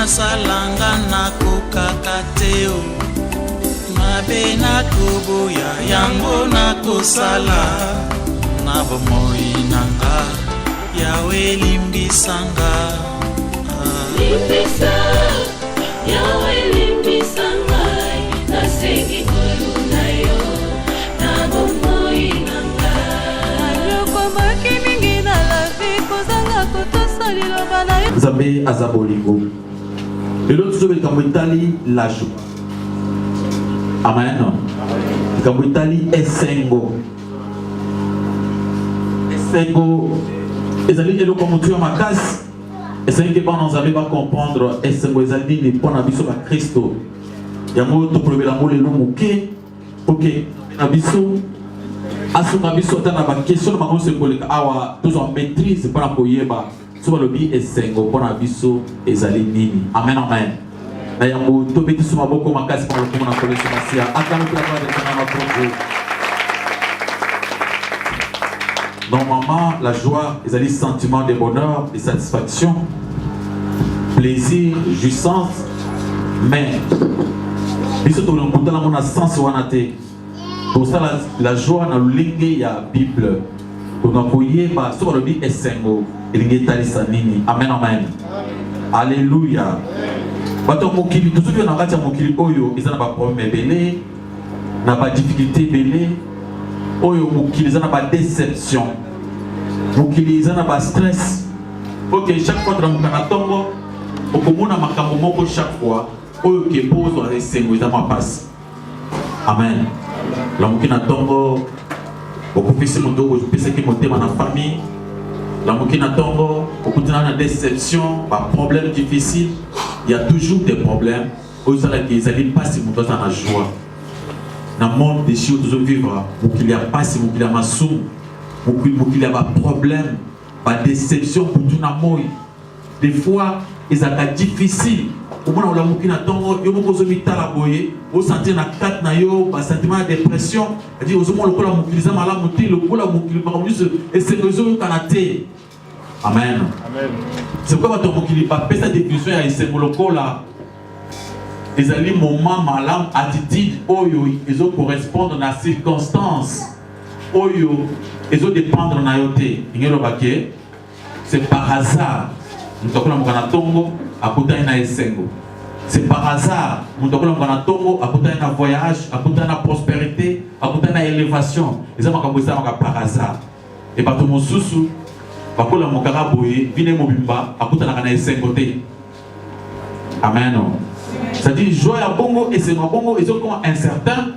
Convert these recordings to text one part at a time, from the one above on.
nasalanga nakokaka te o mabe nakoboya yango nakosala na bomoi nanga yawe limbisanga limbisa yawe limbisanga nasengi koluna yo na bomoi nanga ayokomaki mingi na lavi kozanga kotosa liloba na yo Nzambe azabolingo lelo tozobelika etali la joie. Amen. Likambo etali esengo ezali eloko motu ya makasi esengi bana nzambe bacomprendre esengo ezali nini mpo na biso bakristo yango tokolobela yango lelo moke oke na biso asunga biso ata na bakestion na bango sekoleka awa tozwa maîtrise mpona koyeba so balobi esengo mpona biso ezali nini. Amen, amen. Na yango tobeti so maboko makasi mpona lokomo na kolesa masia akamepelaka makonzo. Normalement, la joie, ils ont des sentiments de bonheur, de satisfaction, plaisir, jouissance, mais ils sont dans le sens où on a été. Pour ça, la joie dans le ligne, il y a la Bible. Pour nous appuyer, sur le Bible, Amen, amen. Alléluia. Bato mokili, tout ce qui est dans le mokili, ils ont des problèmes belés, des difficultés belées. Oyo mokili za na ba déception mokili za na ba stress. Ok, chaque fois tolamuka na tongo okomona makambo moko chaque fois oyo ke pozo esengo za mapasi. Amen. Lamuki na tongo okufisi moto opesaki motema na famille. Lamuki na tongo okutina na déception, ba problème difficile. Il y a toujours des problèmes. Oyo ça là qui ezali pasi moto za na joie. Dans le monde des chiens, nous vivons, il y a pas si il y a ma somme, il y a des problèmes, des déceptions pour tout le monde. Des fois, ils sont difficiles. Au moment où il y a des sentir na kat na yo, ba sentiment de dépression, dit aux hommes lokola mukiliza mala muti lokola mukili ba juste et c'est réseau kanate. Amen. Amen. C'est pourquoi ton mukili ba pesa définition ya ese lokola les alliés moment malam attitude oyo ils ont correspondre na circonstances oyo ils ont dépendre na yote ingelo baké c'est par hasard mutokula mukana tongo akuta na esengo c'est par hasard mutokula mukana tongo akuta na voyage akuta na prospérité akuta na élévation ils ont makambo ça par hasard et bato mosusu bakola mukara boye vine mobimba akuta na esengo te. Amen. C'est-à-dire, joie à bongo et c'est ma bongo, ils sont comme incertains.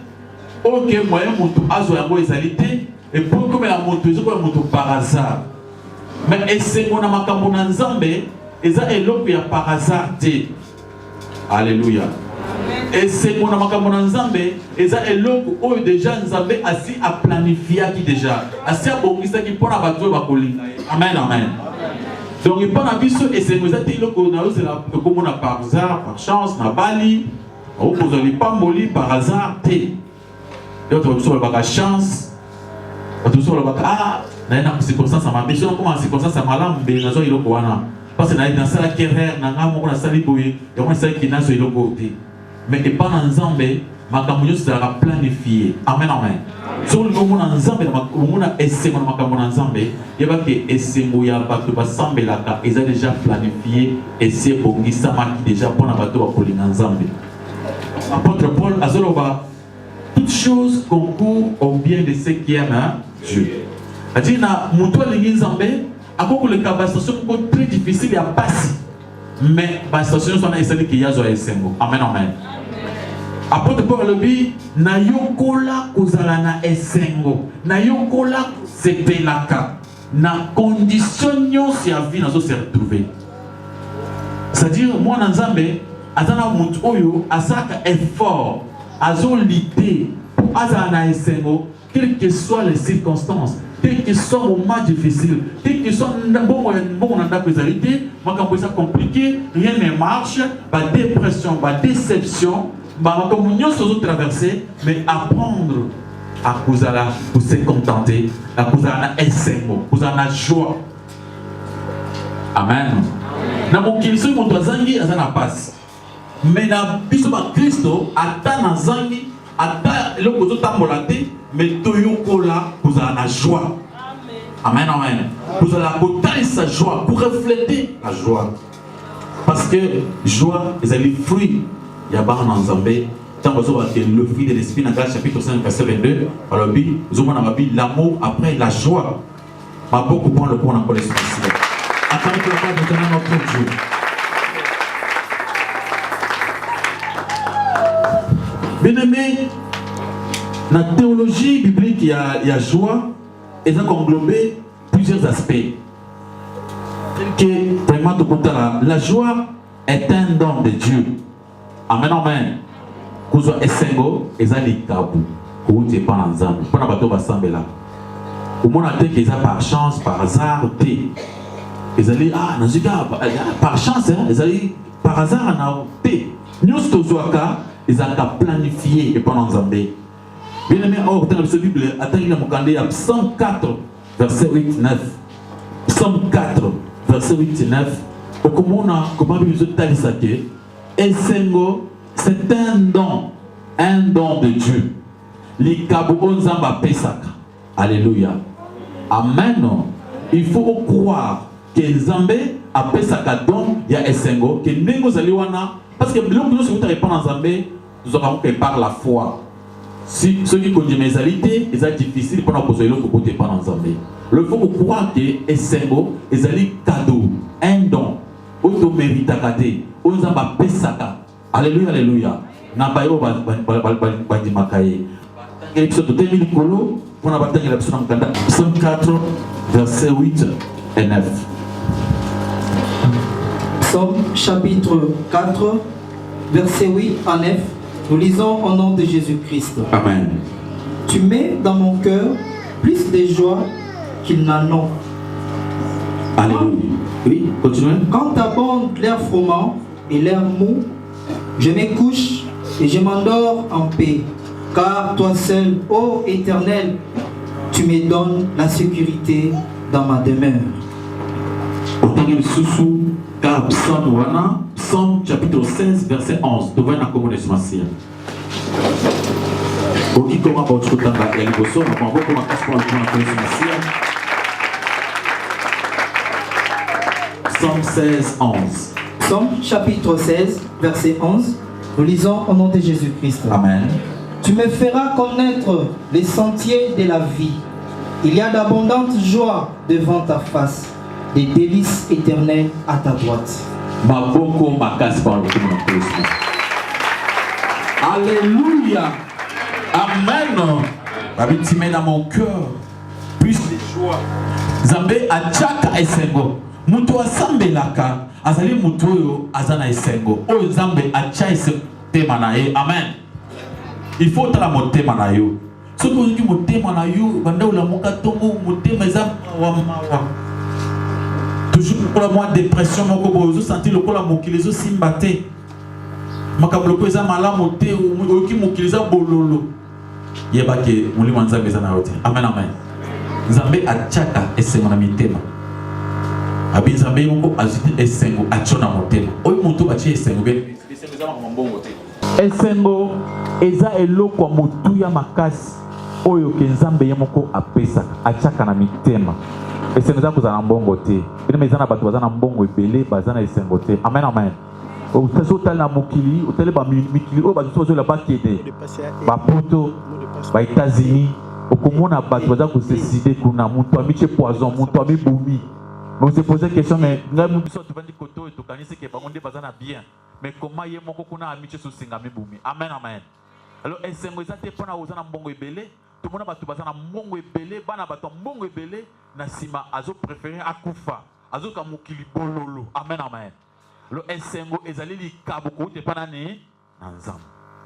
Ok, moyen monto azo yango ezalité et pour comme la moto, ils sont comme moto par hasard. Mais et c'est mon amakambo na nzambe, eza eloko ya par hasard te. Alléluia. Et c'est mon amakambo na nzambe, eza eloko oyo déjà nzambe asi a planifié qui déjà. Asi a bongisa qui pona bato ba kolinga. Amen, amen. Donc il parle à biso et c'est nous êtes le qu'on a aussi la comme on a par hasard, par chance, na bali, on vous allez pas molli par hasard té. Donc on sur le bac chance, on sur le bac na une circonstance à ma mission comment circonstance à malam be na zo iloko wana. Parce que dans ça la carrière na ngamo na sali boye, et on sait qu'il na zo iloko té. Mais et pas dans Nzambe, makambo yo sera planifié. Amen, amen. Sur le moment en Nzambe, on a essayé de makambo en Nzambe, il y a que essayé ya bato ba sambelaka, ils ont déjà planifié essayé pour gisama qui déjà pour na bato ba kolina Nzambe. Apôtre Paul azoloba toutes choses concourent au bien de ceux qui aiment Dieu. C'est-à-dire na muto lingi Nzambe, akoko le kabastation très difficile ya passer. Mais ba station sont na essayé que yazo esengo. Amen, amen. Apôtre Paul lobi na yokola kozala na esengo na yokola sepelaka na condition nyonso ya vie nazo se retrouver. C'est-à-dire moi na Nzambe azana mutu oyo asaka effort azo lutter pour azala na esengo quelles que soient les circonstances, quel que soit le moment difficile, quel que soit le bon na présalité, makambo ça compliqué, rien ne marche, ba dépression, ba déception. Comme nous sommes traversés, mais apprendre à Kouzala pour se contenter, à Kouzala esengo, Kouzala joie. Amen. Na mokili soki moto azangi aza na pasi. Mais na biso ba Kristo ata na zangi ata eloko ozotambola te mais toyokola kozala na joie. Amen, amen. Vous allez côté sa joie pour refléter la joie. Parce que joie, c'est le fruit. Il y a pas en Zambé. Tant que le fruit de l'esprit dans Galates chapitre 5 verset 22. Alors bi, l'amour après la joie. Ma beaucoup prendre le point encore l'essentiel. Attendez que la part de tenir notre Dieu. Bien aimé, dans la théologie biblique, il y a joie. Et ça englobe plusieurs aspects. Que vraiment la joie est un don de Dieu. Amen, amen. Que soit essengo, ezali kabu. Que vous n'êtes pas en ensemble. Pour la bateau bassemble là. Au moins on a dit par chance, par hasard, té. Ezali par chance, ezali par hasard na té. Nous tozoaka, ezali planifié et pas ensemble. Bien aimé, dans la Bible, attendez la Psaume 4, verset 8-9. Psaume 4, verset 8-9. Comment c'est un don de Dieu. Alléluia. Amen. Il faut croire que Zambé a Pesaka don, il y a Essengo, que Nengo Zaliwana, parce que l'homme qui nous répond en Zambé, nous avons que par la foi. Si ceux qui connaissent mes alité, c'est difficile pour nous poser le côté pas dans Zambé. Le faut croire que Essengo, c'est un cadeau, un don, auto mérite à côté, on a Pesaka. Alléluia, alléluia. Na bayo bandi makaye. Épisode 2000 kolo, on a battu l'épisode Psaume 4, versets 8 et 9. Psaume chapitre 4, versets 8 à 9. Nous lisons au nom de Jésus-Christ. Amen. Tu mets dans mon cœur plus de joie qu'il n'en ont. Alléluia. Oui, continuez. Quand abondent l'air froment et l'air mou, je me couche et je m'endors en paix. Car toi seul, ô Éternel, tu me donnes la sécurité dans ma demeure. Psaume chapitre 16, verset 11. Tu vois dans la communauté massive. Qui commence par tout le temps dans la Bosso, on va voir comment on passe pour la communauté massive. Psaume 16, 11. Psaume chapitre 16, verset 11. Nous lisons au nom de Jésus-Christ. Amen. Tu me feras connaître les sentiers de la vie. Il y a d'abondantes joies devant ta face, des délices éternelles à ta droite. Alléluia. Amen. Rabbi, tu mets dans mon cœur plus de joie. Zambé a tchaka esengo. Mutu asambelaka. Azali mutu yo azana esengo. O Zambé a tcha tema na ye. Amen. Il faut tala motema na yo. Ce que vous dites motema na yo, banda ula mokatongo motema eza mawa. Toujours pour la moi dépression, mon cobo, sentir le cola mokilizo simbate. Makablo pesa malamu te, oki mokiliza bololo. Yeba ke muli manza bezana yote. Amen amen. Nzambe achaka esengo na mitema. Abi nzambe yongo aziti esengo achona motema. Oyi mutu achi esengo be. Esengo eza mambongo te. Esengo eza eloko mutu ya makasi. Oyo ke nzambe yemoko apesa achaka na mitema. Esengo za kuzana mbongo te. Bino mezana batu bazana mbongo ebele bazana esengo te. Amen amen. Otal na mokili, otal ba mikili o bazu so la bakede. Ba poto, ba États-Unis, okomona batu baza ko décider kuna mutu amiche poison, mutu ami bumi. Mais on se pose question mais ngai mutu so tuvandi koto et tokanisi ke ba onde bazana bien. Mais comment ye moko kuna amiche so singa mi bumi. Amen amen. Alors esengo ezate pona ozana mbongo ebele. Tout le monde a besoin de mbongo ebele, bana bato mbongo ebele, na sima azo préféré akufa, azo kamukili bololo. Amen amen. Le esengo ezali li kabuko te panane nanzam.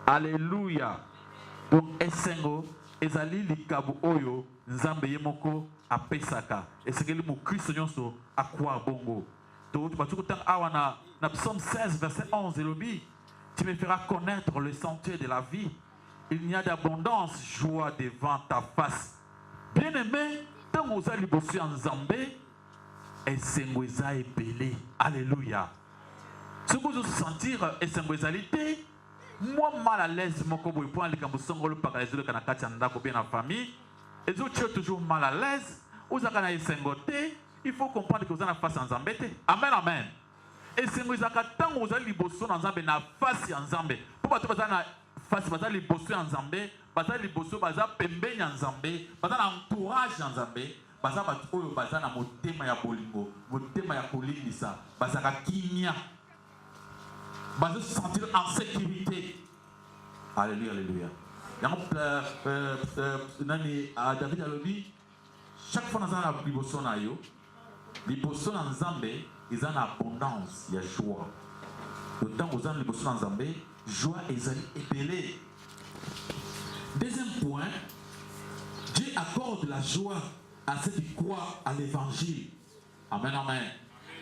Alléluia. Donc esengo ezali li kabu oyo nzambe yemoko apesaka. Esengeli mu Kristo nyonso akwa bongo. Donc tu vas awana na Psaume 16 verset 11 elobi, tu me feras connaître le sentier de la vie. Il y a d'abondance joie devant ta face. Bien-aimé, tant que vous allez bosser en Zambé, et c'est eza ebele. Alléluia. Ce que vous sentir et symboliser, moi mal à l'aise, mon combo point les cambosongolo par les autres canacati en d'accord bien en famille. Et vous êtes toujours mal à l'aise. Vous avez sengoté. Il faut comprendre que vous avez face en zambété. Amen, amen. Et c'est vous avez vous avez les bossons en zambé na face en zambé. Pourquoi tu vas face vous avez les bossons en zambé, vous avez les bossons, vous avez pembe en zambé, vous avez entourage en zambé. Baza batu oyo baza na motema ya bolingo, motema ya kolingisa, baza ka kimia. Baza se sentir en sécurité. Alléluia, alléluia. Nani David alobi chaque fois dans la liboson na yo, liboson en Zambé, ils ont abondance, il y a joie. Autant aux gens liboson en Zambé, joie et zali ébélé. Deuxième point, Dieu accorde la joie à ceux qui croient à l'évangile. Amen, amen.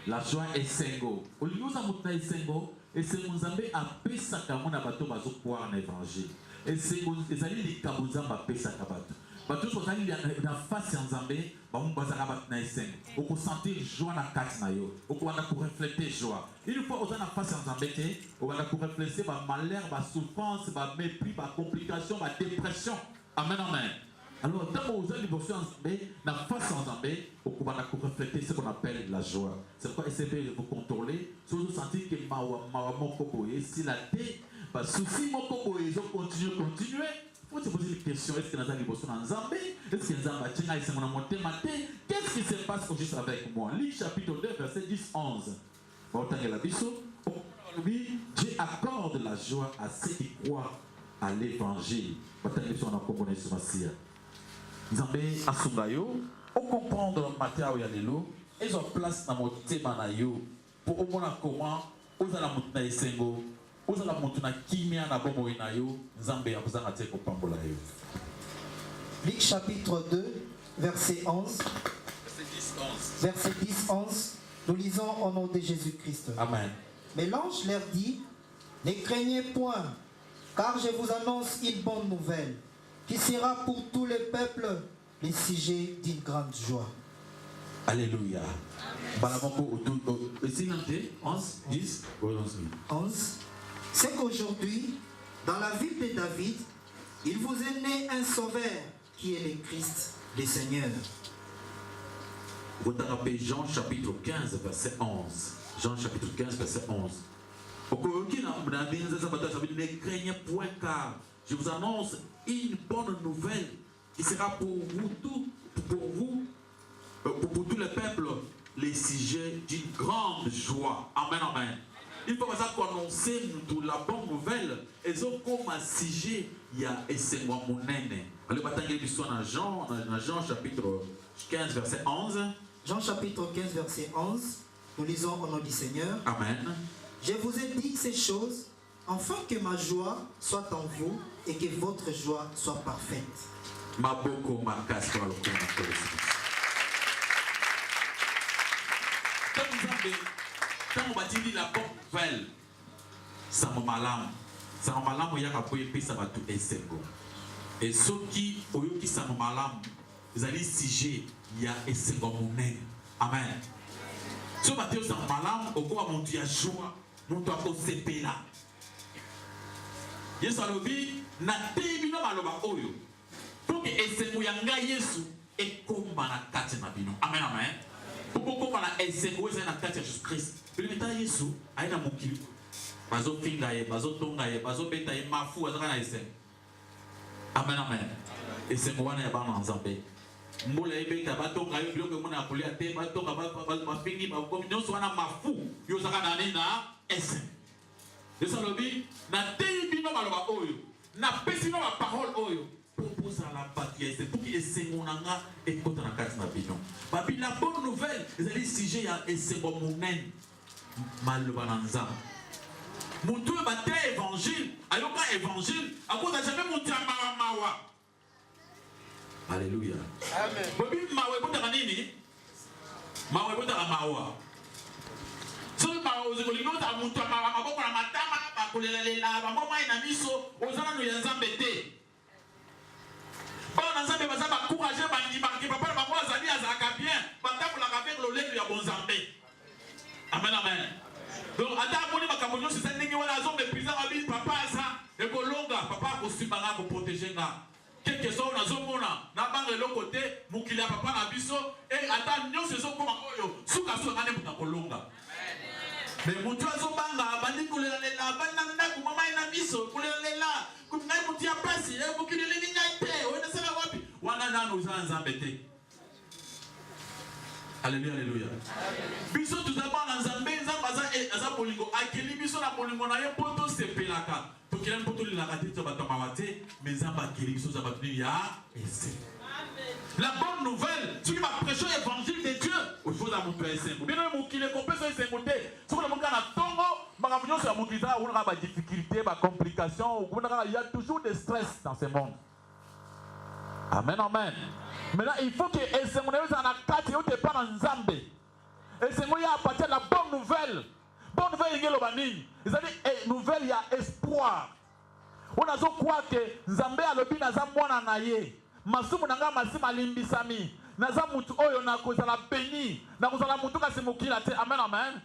La joie est sengo. Au lieu de est sengo, et c'est mon zambé à pesaka mon abato bazo croire en l'évangile. Et c'est les alliés des kabuzamba pesaka bato. Bato sont allés dans face en zambé, bamou bazaka bat na sengo. On peut sentir joie na kat na yo. On peut pour refléter joie. Une fois aux en face en zambé, on va pour refléter ba malheur, ba souffrance, ba mépris, ba complication, ba dépression. Amen, amen. Alors, tant que vous avez l'émotion en Zambé, dans la face en Zambé, vous pouvez refléter ce qu'on appelle la joie. C'est pourquoi essayez de vous contrôler. Si vous sentez que mon copoé, si la tête, souci mon copoé, ils ont continué. Il faut se poser des questions. Est-ce que nous avons l'émotion en Zambé? Est-ce que nous avons qu'est-ce qui se passe juste avec moi? Luc chapitre 2, verset 10-11. Dieu accorde la joie à ceux qui croient à l'évangile. Nzambe asungayo o comprendre matin ya lelo ils ont place na motema na yo pour au moins comment ozala mutuna esengo ozala mutuna kimia na bombo na yo Nzambe akuzanga te ko pambola yo. Luc chapitre 2 verset 11. Verset 10-11. Nous lisons au nom de Jésus-Christ. Amen. Mais l'ange leur dit: ne craignez point, car je vous annonce une bonne nouvelle qui sera pour tous les peuples le sujet d'une grande joie. Alléluia. 11. C'est qu'aujourd'hui, dans la ville de David, il vous est né un sauveur qui est le Christ, le Seigneur. Jean chapitre 15, verset 11. Jean chapitre 15, verset 11. Ne craignez point, car je vous annonce une bonne nouvelle qui sera pour vous tous les peuples, les sujets d'une grande joie. Amen, amen. Il faut annoncer la bonne nouvelle. Et donc, comme un sujet, il y a Essenwa Mounene. Allez, dans Jean chapitre 15, verset 11. Jean chapitre 15, verset 11. Nous lisons au nom du Seigneur. Amen. Je vous ai dit ces choses afin que ma joie soit en vous et que votre joie soit parfaite. Maboko makas kwa lokona kolesi. Tant batili la bonne nouvelle. Samo malamu yaka po epesa batu esengo. Et soki oyoki samo malamu ezali sujet ya esengo monene. Amen. So batio samo malamu okoba muntu ya joie, muntu akosepela. Yesu alobi na tebino maloba oyo pour que esengo ya ngai Yesu ekomba na kati na bino. Amen, amen. Pour komba na esengo eza na kati ya Jésus Christ. Bileta Yesu aina mokili. Bazo finga ye, bazo tonga ye, bazo beta ye mafu azaka na esengo. Amen, amen. Esengo wana ya bana Nzambe. Mbola ebeta batonga yo biloko mona kolia te, batonga ba fingi ba komi nyonso wana mafu yo zaka na nini na esengo. Yesu alobi na tebino maloba oyo na pesi no ba parole oyo pour la bataille, c'est pour que c'est mon anga et pour la carte na bino. Babi la bonne nouvelle, c'est sujet ya et c'est bon monen malbananza. Mon tout bataille évangile, ayoka évangile, à cause de jamais monter à mawa. Alléluia. Amen. Babi mawa bota nini? Mawa bota mawa. So mawa ozikolino ta monter à mawa maboko na matama ba kolelela ba moma ina miso ozana no ya Nzambe te. Bon, nous avons besoin d'encourager, papa, maman, Azali, Azaka bien, avec le lait de Bonzambé. Amen, amen. protéger nga. Quelque chose na zomona na banga le côté mukili papa na biso et ata nyonso so koma oyo suka so ngane muta kolonga. Mais mutu azobanga bandi kolela lela banda ndako mama ina biso kolela lela kumnai mutia pasi e mukili lingi ngaite wena sala wapi wana nano uzanza mbete. Alléluia, alléluia. Biso tuzabana nzambe nzambaza aza bolingo akeli biso na bolingo na ye poto sepelaka. Tokela poto lilaka te to bato mawate mais nzamba akeli biso za bato ya ese. La bonne nouvelle, ce qui m'a prêché l'évangile de Dieu, il faut la monter à Essengo. Bien sûr, il est complet sur Essengo. Si vous voulez à Tongo, il y a des difficultés, des complications, il y a toujours des stress dans ce monde. Amen, amen. Maintenant, il faut que Essengo ait un acte et il pas dans Zambé. Essengo y a à partir de la bonne nouvelle. Bonne nouvelle, il y a le banning. C'est-à-dire, nouvelle, il y a espoir. On a quoi que Zambé a le bin à Zamwana naye. Masumu nanga masima limbisami naza mutu oyo na kozala béni na kozala mutu kasi mokila te amen amen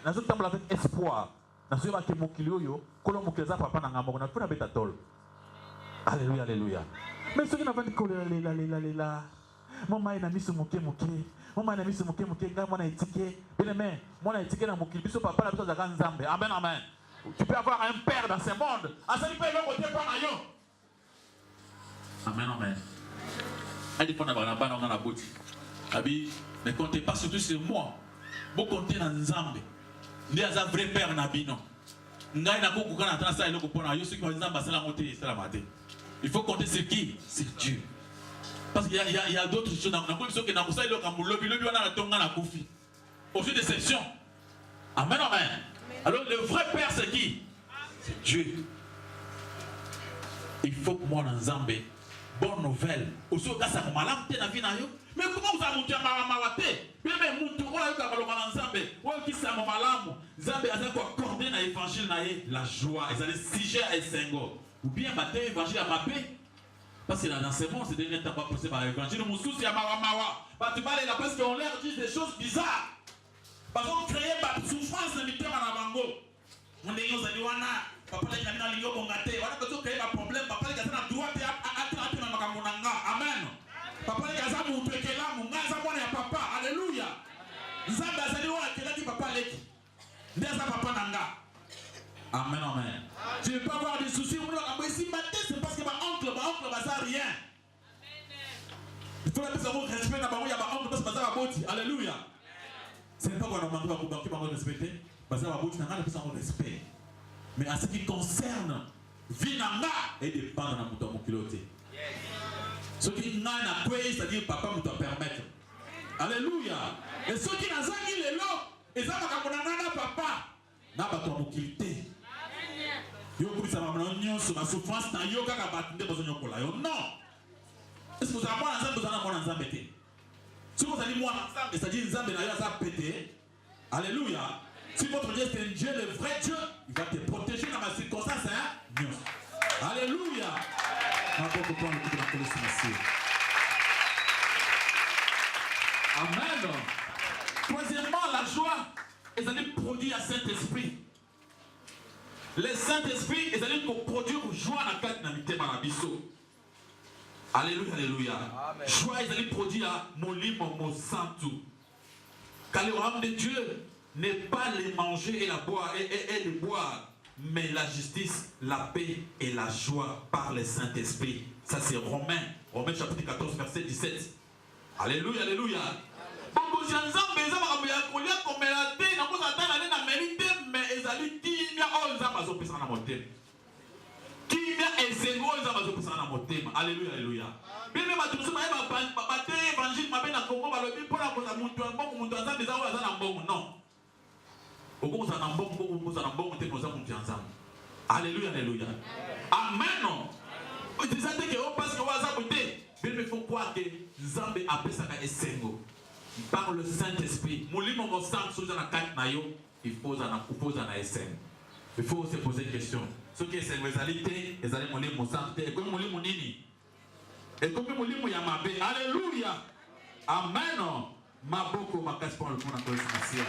nazo tambula avec espoir nazo ba ke mokili oyo kolo mokili za papa nanga moko na funa beta tol alléluia alléluia mais ce qui n'a pas dit kolela lela mama ina misu moke mama ina misu moke nga mwana etike bien mais mwana etike na mokili biso papa na biso za nzambe amen amen tu peux avoir un père dans ce monde asali pe le côté pa na yo amen amen. Elle dit qu'on a la boutique. Abi, ne comptez pas surtout sur moi. Vous comptez dans Nzambe. Il y a un vrai père Nabino. Il faut compter sur qui? C'est Dieu. Parce qu'il y a d'autres choses. Aucune déception. Amen, amen. Alors le vrai père c'est qui? C'est Dieu. Il faut que moi dans Nzambe. Bonne nouvelle. Aussi, ça comme malam te na vie na yo. Mais comment vous avez monté à mawate? Bien mais mutu oyo ka baloma na Nzambe. Oyo ki sa malamu. Nzambe aza ko accorder na évangile na ye la joie. Ils allaient sujet à Sengo. Ou bien battre évangile à mapé. Parce que dans ce monde, c'est devenu pas possible par évangile. Moussous ya mawa. Parce qu'on leur dit des choses bizarres. Parce qu'on crée une souffrance de l'ité à bango. On est aux aliwana. Papa les gamins à l'igno bongate. Voilà que tu crées un problème. Papa les gamins à droite et à amen. Papa les gamins à montrer que là, mon gars, ça va papa. Alléluia. Zamba zaliwa kila ki papa leki. Ndeza papa nanga. Amen, amen. Je ne vais pas avoir des soucis. C'est parce que ma oncle, ça rien. Il faut la personne respecter na bango ya ba oncle parce que ça va boti. Alléluia. C'est pas qu'on a demandé à vous respecter. Parce que ça va boti, n'a pas de respect. Mais en ce qui concerne Vinanga et dépendre de mon piloté. Ce qui n'a pas c'est-à-dire papa me doit permettre. Alléluia. Et ceux qui n'ont pas les lots, ils ont pas papa. N'a pas ton piloté. Yo comme ça m'a mis sur ma souffrance na yo kaka batinde besoin yokola yo non. Est-ce que vous avez un besoin d'avoir un zambété? Si vous allez moi ensemble, c'est-à-dire Nzambe na yo ça pété. Alléluia. Si votre Dieu c'est un Dieu, le vrai Dieu, il va te protéger dans ma circonstance. Hein? Alléluia. Amen. Troisièmement, la joie, ils allaient produire à Saint-Esprit. Le Saint-Esprit, ils allaient produire joie à la carte d'amitié Marabiso. Alléluia, alléluia. Amen. Joie, ils allaient produire à Molimo Mosantu. Car le royaume de Dieu n'est pas les manger et la boire et les boire, mais la justice, la paix et la joie par le Saint-Esprit. Ça c'est Romains chapitre 14 verset 17. Alléluia, alléluia. Alléluia, alléluia. Bien même à tout ça, évangile m'a bien à Congo, pour la non. Alléluia, alléluia. Amen. Il faut croire que Zambé appelle ça par le Saint-Esprit. Il faut se poser une question. Ce qui est sexualité, ils allaient mourir mon sang. Et comme mourir mon nini. Et comme mourir mon yamabe. Alléluia. Amen. Ma beaucoup ma casse pour le monde en consommation.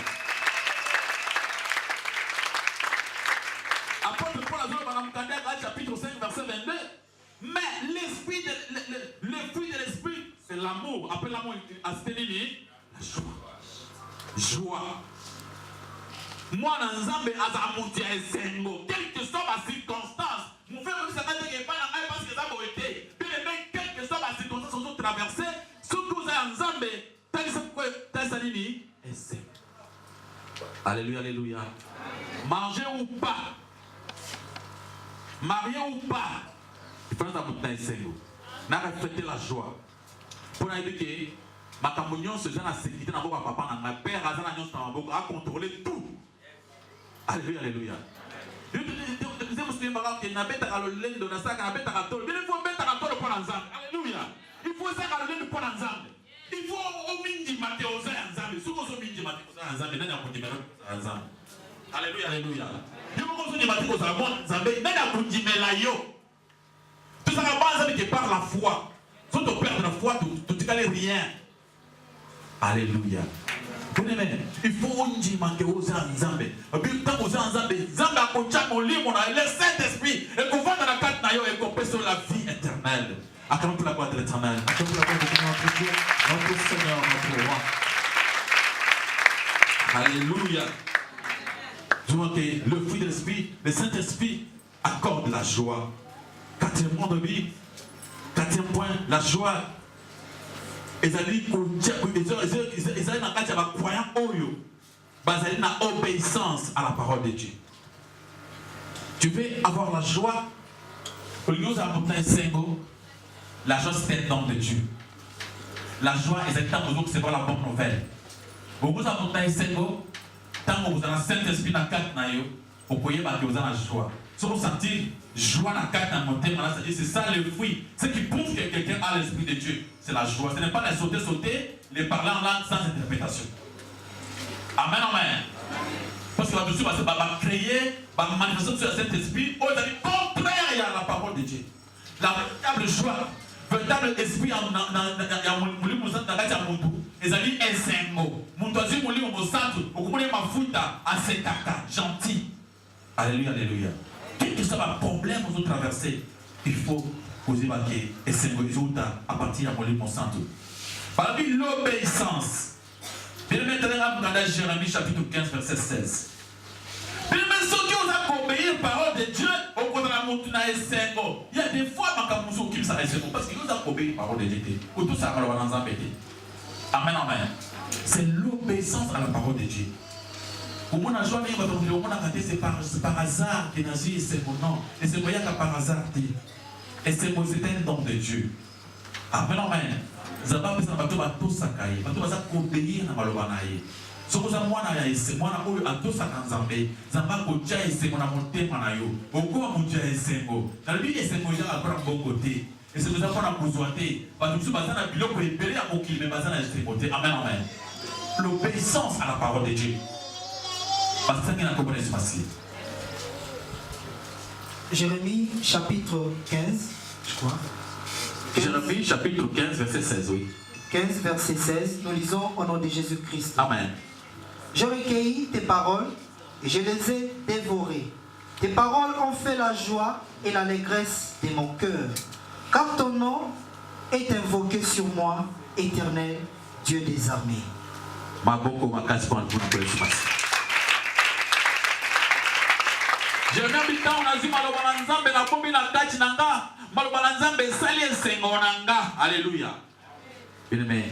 Apôtre Paul a dit dans chapitre 5, verset 22. Mais l'esprit le fruit de l'esprit, c'est l'amour. Après l'amour, à Sténini, la joie. Joie. Moi, dans Nzambe, azamuti esengo. Quelle que soit ma circonstance, mon frère, vous savez que pas dans parce que ça m'a été. Bien aimé, quelle que soit ma circonstance, on peut traverser. Ce que vous avez en Nzambe, t'as salini, esengo. Alléluia, alléluia. Manger ou pas, marier ou pas, il faut que nous esengo. N'a reflété la joie. Pour nous dire que ma communion se gêne à sécurité dans votre papa, ma père a contrôlé tout. Alléluia, alléluia. Je disais, alléluia. Il faut ça le lait de Paul ensemble. Il faut au mingi maté aux ensemble. Si vous avez mingi maté aux ensemble, n'a pas de ensemble. Alléluia, alléluia. Je vous conseille de maté aux ensemble, n'a pas de yo. Tout ça va pas par la foi. Si tu perds la foi, tu ne gagnes rien. Alléluia. Il faut un manquer aux ensemble. Et puis, tant aux ensemble, Zamba Kocha, mon livre, le Saint-Esprit, et qu'on va dans la carte nayo et qu'on peut sur la vie éternelle. Acclamons pour la gloire de l'éternel. Acclamons pour la gloire de notre Dieu, notre Seigneur, notre roi. Alléluia. Je vois que le fruit de l'esprit, le Saint-Esprit accorde la joie. Quatrième point de vie, quatrième point, la joie. Ils allaient dans la carte de croyant oyo, basé dans l'obéissance à la parole de Dieu. Tu veux avoir la joie? La joie, c'est un don de Dieu. La joie, c'est un temps où c'est pas la bonne nouvelle. Vous avez un sengo, tant que vous avez un Saint-Esprit dans la carte, vous pouvez vous avez la joie. Si vous sentez joie dans la carte, c'est ça le fruit. Ce qui prouve que quelqu'un a l'Esprit de Dieu, c'est la joie. Ce n'est pas les sauter, les parler en langue sans interprétation. Amen, amen. Parce que là-dessus, ça va créer une manifestation sur le Saint-Esprit, où il est contraire à la parole de Dieu. La véritable joie, le véritable esprit en gentil. Alléluia, alléluia. Quel que soit le problème que vous traversez, il faut poser ma quai et s'engager à partir de mon santo. Parmi l'obéissance, bien maintenant, dans Jérémie chapitre 15, verset 16. Bien maintenant, ceux qui ont obéi la parole de Dieu, au cours de la montagne, il y a des fois, qui parce qu'ils ont obéi la parole de Dieu. Ou tout ça, on va Amen, amen. C'est l'obéissance à la parole de Dieu. Au moins, la joie, c'est par hasard que Nazi c'est mon nom. Et c'est pas par hasard. Et c'est un don de Dieu. Amen, amen. Zaba pesa bato batosa kai, bato baza obéir na maloba na ye. Sokoza mwana ya ese, mwana oyo atosa na Nzambe, Nzamba kotia ese mona motema na yo. Okoma mutia esengo. Na bibi esengo ya akora mbongo te. Esengo za kona kuzwa te. Bato biso baza na biloko ebele ya mokili me baza na esengo te. Amen, amen. L'obéissance à la parole de Dieu. Parce que na comprendre ce passé. Jérémie chapitre 15, je crois. Jérémie chapitre 15, verset 16, oui. 15, verset 16, nous lisons au nom de Jésus-Christ. Amen. J'ai recueilli tes paroles et je les ai dévorées. Tes paroles ont fait la joie et l'allégresse de mon cœur. Car ton nom est invoqué sur moi, éternel Dieu des armées. Jérémie habitant on a dit malobana nzambe na bombi na kati nanga malobana nzambe sali esengo nanga. Alléluia. Bien aimé,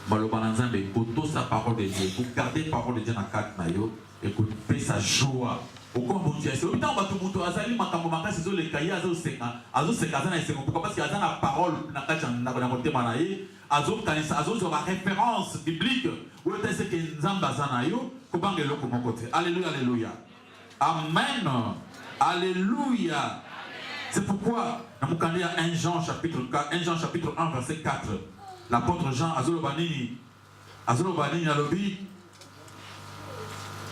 malobana nzambe auto sa parole de Dieu, vous gardez parole de Dieu na kati na yo et que paix sa joie. Au bon Dieu, c'est autant batu muto azali makambo makasi zo le kaya azo seka azana esengo pourquoi parce qu'il y a la parole na kati na motema na ye azo kanisa azo zo la référence biblique où est ce que nzambe azana yo ko bangelo ko mokote. Alléluia, alléluia. Amen. Alléluia. C'est pourquoi, dans mon 1 Jean chapitre 1, verset 4, l'apôtre Jean, Azolobani, Alobi,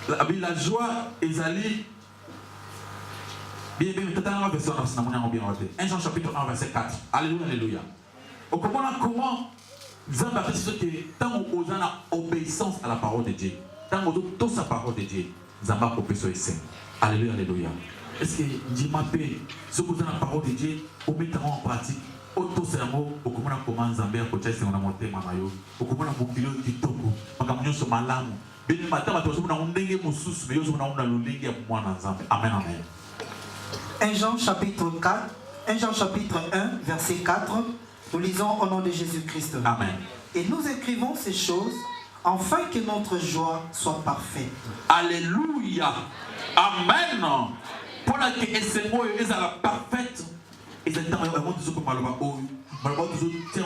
la joie, Ezali, bien, 1 Jean chapitre 1, verset 4. Alléluia, alléluia. Comment, Zamba fait ce que, tant qu'on a obéissance à la parole de Dieu, tant qu'on a toute sa parole de Dieu, Zamba peut se essayer. Alléluia, alléluia. est-ce que Ndima P, ce que vous avez la parole de Dieu, vous mettez en pratique. Auto sermo, au comment on commence à bien coacher si on a monté mamayo, au comment on a bouclé du topo, on a mis sur malamu. Bien matin, on a tous on a dengue moussous, mais on a le lingue pour moi ensemble. Amen, amen. 1 Jean chapitre 4, 1 Jean chapitre 1, verset 4, nous lisons au nom de Jésus-Christ. Amen. Et nous écrivons ces choses afin que notre joie soit parfaite. Alléluia. Amen. Pour la que ces mots est à la parfaite. Et c'est un moment de ce que nous avons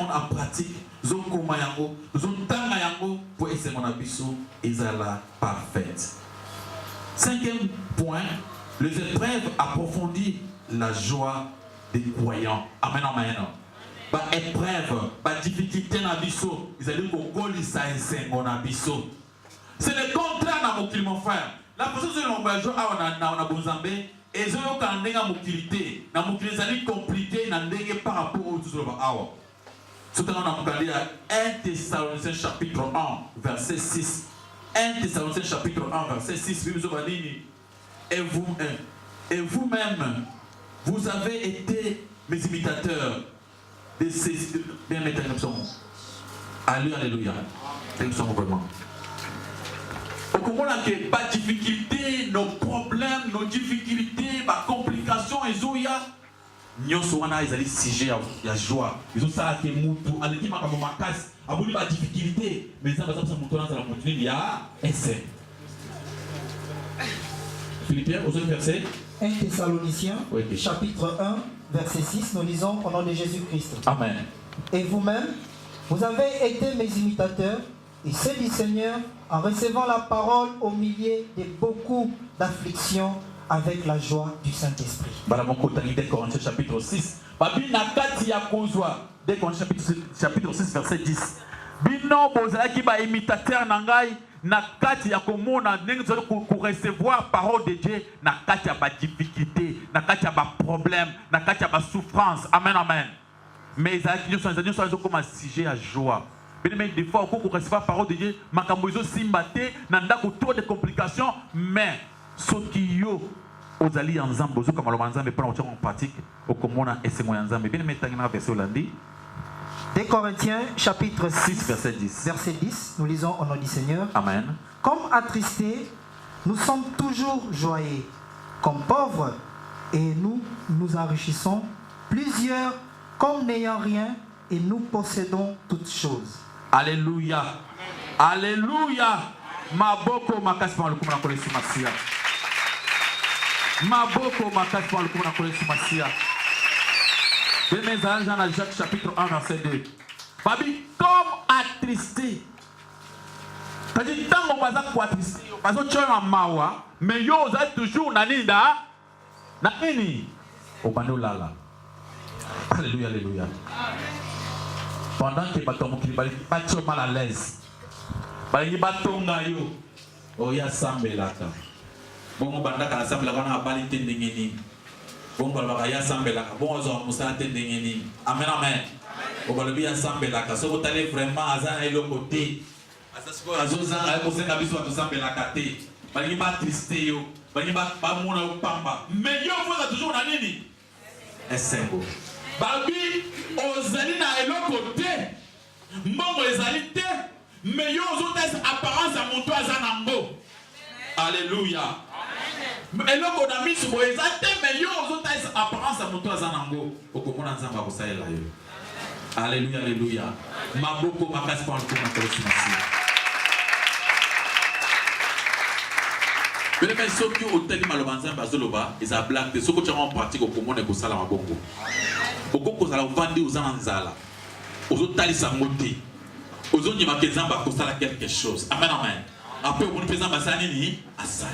en pratique. Nous avons pour essayer mon abisso est à la parfaite. 5e point, les épreuves approfondissent la joie des croyants. Amen, amen. Bah épreuve, bah difficulté na biso, ils allaient au golisa et mon abisso. C'est le contraire dans mon climat frère. La personne sur le jour a bonzambe et je veux qu'on ait une utilité, na mon climat compliqué, na ndenge par rapport au tout le awa. Ce que nous avons regardé à 1 Thessaloniciens chapitre 1 verset 6. 1 Thessaloniciens chapitre 1 verset 6. Et vous-même, vous avez été mes imitateurs. Bien mettre alléluia. Vraiment. Au comment on a pas de difficultés, nos problèmes, nos difficultés, ma complications, et zoya. Nous sommes les sujets à joie. Ils ont ça qui est moutou. Allez, qui m'a pas ma casse. À vous pas de difficultés, mais ça va ça mouton dans la continuer. Il y a essai. Philippiens, aux autres versets. 1 Thessaloniciens, oui. Chapitre 1, verset 6, nous lisons au nom de Jésus-Christ. Amen. Et vous-même, vous avez été mes imitateurs et ceux du Seigneur en recevant la parole au milieu de beaucoup d'afflictions avec la joie du Saint-Esprit. Dès Corinthiens chapitre 6. Dès Corinthiens chapitre 6, verset 10. Bino bozalaki ba imitateur nangai na kati ya komona ndenge zo ko recevoir parole de Dieu na kati ya ba difficulté, na kati ya ba problème, na kati ya ba souffrance. Amen, amen. Mais ils sont comme sujet à joie. Mais des fois, on recevoir parole de Dieu, makambo izo simbate, nanda ko trop de complications, mais ce qui yo ozali ensemble, ozo comme l'ensemble pour en pratique, au komona et c'est moi ensemble. Bien mettre dans verset hollandi. 2 Corinthiens chapitre 6 verset 10. Verset 10, nous lisons au nom du Seigneur. Amen. Comme attristés, nous sommes toujours joyeux. Comme pauvres, et nous nous enrichissons. Plusieurs, comme n'ayant rien, et nous possédons toutes choses. Alléluia. Alléluia. Maboko makaspa le kuma kole sumasia. Maboko makaspa le kuma kole sumasia. Dans Jacques chapitre 1 verset 2. Babi comme attristé. C'est-à-dire tant on va être attristé, parce que tu es en mawa, mais yo vous êtes toujours naninda. Nani? Au bando lala. Alléluia, alléluia. Pendant que baton qui bali pas mal à l'aise. Bali batonga yo. Oya sambelaka. Bon banda ka sambelaka na bali tendengeni. Bon balaba ya sambelaka. Bon ozo musa tendengeni. Amen, amen. Bon balobi ya sambelaka. So botale vraiment azana elo côté. Asasiko azoza ay mosenga biso to sambelaka te. Bali ba triste yo. Bali ba mona opamba. Mais yo vous toujours na nini? Esengo. Babi ozali na eloko te mbongo ezali te mais yo ozotesa apparence ya moto aza nango. Alléluia. Eloko na miso bo eza te mais yo ozotesa apparence ya moto aza nango okomona nzambe akosalela yo. Alléluia, alléluia. Maboko makasi pa nkoma kolosumasi. Mais ce qui est au tel malobanza bazoloba is a black de ce que tu as en pratique au commun et au salam à bongo. Au coco ça la vendre aux anzala. Aux autres talisa moté. Aux autres il m'a kezamba kosala quelque chose. Amen, amen. Après au présent basanini asa.